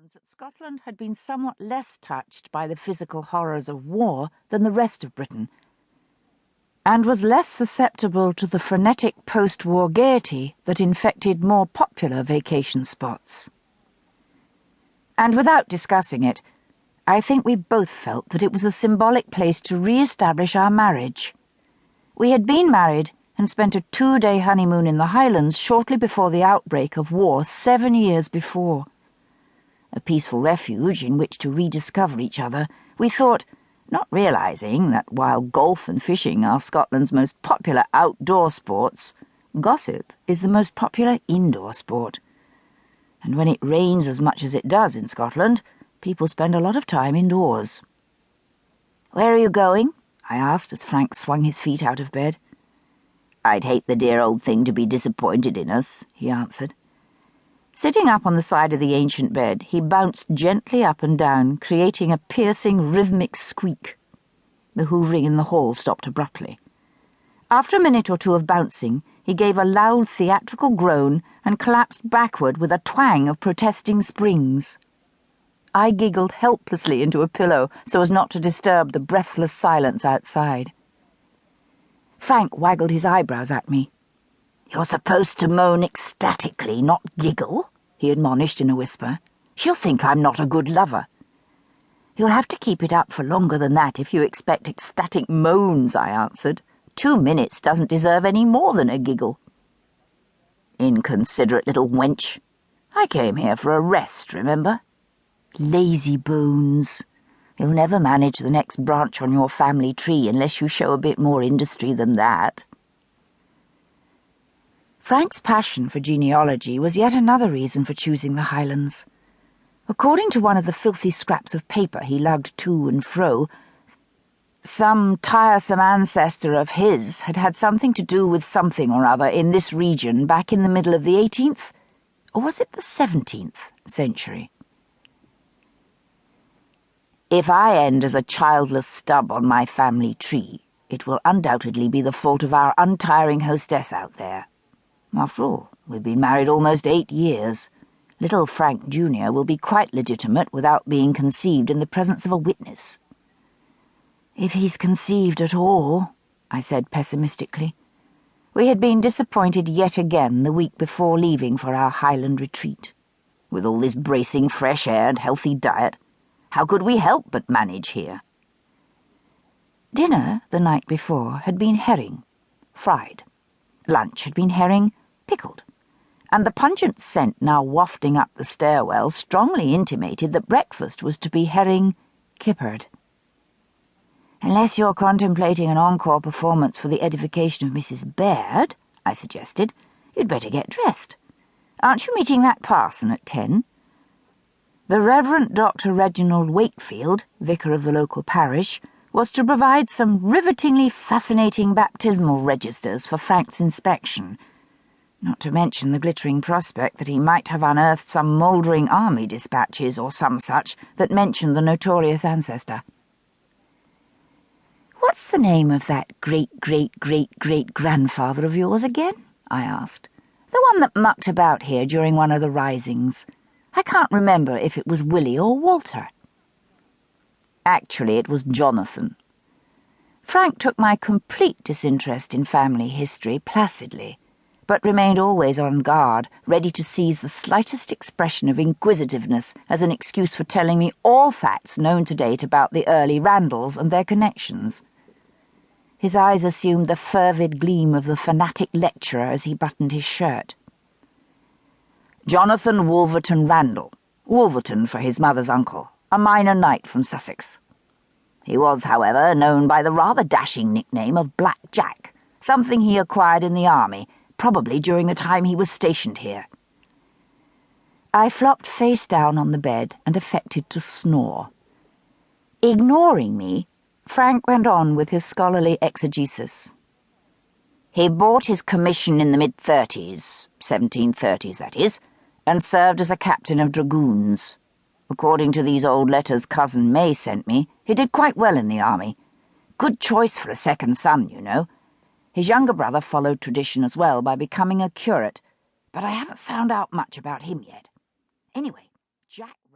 Highlands that Scotland had been somewhat less touched by the physical horrors of war than the rest of Britain, and was less susceptible to the frenetic post-war gaiety that infected more popular vacation spots. And without discussing it, I think we both felt that it was a symbolic place to re-establish our marriage. We had been married and spent a 2-day honeymoon in the Highlands shortly before the outbreak of war 7 years before. A peaceful refuge in which to rediscover each other, we thought, not realising that while golf and fishing are Scotland's most popular outdoor sports, gossip is the most popular indoor sport. And when it rains as much as it does in Scotland, people spend a lot of time indoors. "Where are you going?" I asked as Frank swung his feet out of bed. "I'd hate the dear old thing to be disappointed in us," he answered. Sitting up on the side of the ancient bed, he bounced gently up and down, creating a piercing, rhythmic squeak. The hoovering in the hall stopped abruptly. After a minute or two of bouncing, he gave a loud theatrical groan and collapsed backward with a twang of protesting springs. I giggled helplessly into a pillow so as not to disturb the breathless silence outside. Frank waggled his eyebrows at me. "You're supposed to moan ecstatically, not giggle," he admonished in a whisper. "She'll think I'm not a good lover." "You'll have to keep it up for longer than that if you expect ecstatic moans," I answered. 2 minutes doesn't deserve any more than a giggle." "Inconsiderate little wench. I came here for a rest, remember?" "Lazy bones. You'll never manage the next branch on your family tree unless you show a bit more industry than that." Frank's passion for genealogy was yet another reason for choosing the Highlands. According to one of the filthy scraps of paper he lugged to and fro, some tiresome ancestor of his had had something to do with something or other in this region back in the middle of the 18th, or was it the 17th century? "If I end as a childless stub on my family tree, it will undoubtedly be the fault of our untiring hostess out there. After all, we've been married almost 8 years. Little Frank Jr. will be quite legitimate without being conceived in the presence of a witness." "If he's conceived at all," I said pessimistically. We had been disappointed yet again the week before leaving for our Highland retreat. With all this bracing fresh air and healthy diet, how could we help but manage here? Dinner the night before had been herring, fried. Lunch had been herring, pickled. And the pungent scent now wafting up the stairwell strongly intimated that breakfast was to be herring kippered. "Unless you're contemplating an encore performance for the edification of Mrs. Baird," I suggested, "you'd better get dressed. Aren't you meeting that parson at 10? The Reverend Dr. Reginald Wakefield, vicar of the local parish, was to provide some rivetingly fascinating baptismal registers for Frank's inspection, not to mention the glittering prospect that he might have unearthed some mouldering army dispatches or some such that mentioned the notorious ancestor." "What's the name of that great-great-great-great-grandfather of yours again?" I asked. "The one that mucked about here during one of the risings. I can't remember if it was Willie or Walter." "Actually, it was Jonathan." Frank took my complete disinterest in family history placidly, but remained always on guard, ready to seize the slightest expression of inquisitiveness as an excuse for telling me all facts known to date about the early Randalls and their connections. His eyes assumed the fervid gleam of the fanatic lecturer as he buttoned his shirt. "Jonathan Wolverton Randall, Wolverton for his mother's uncle, a minor knight from Sussex. He was, however, known by the rather dashing nickname of Blackjack, something he acquired in the army, probably during the time he was stationed here." I flopped face down on the bed and affected to snore. Ignoring me, Frank went on with his scholarly exegesis. "He bought his commission in the mid-30s, 1730s that is, and served as a captain of dragoons. According to these old letters Cousin May sent me, he did quite well in the army. Good choice for a second son, you know. His younger brother followed tradition as well by becoming a curate, but I haven't found out much about him yet. Anyway, Jack..."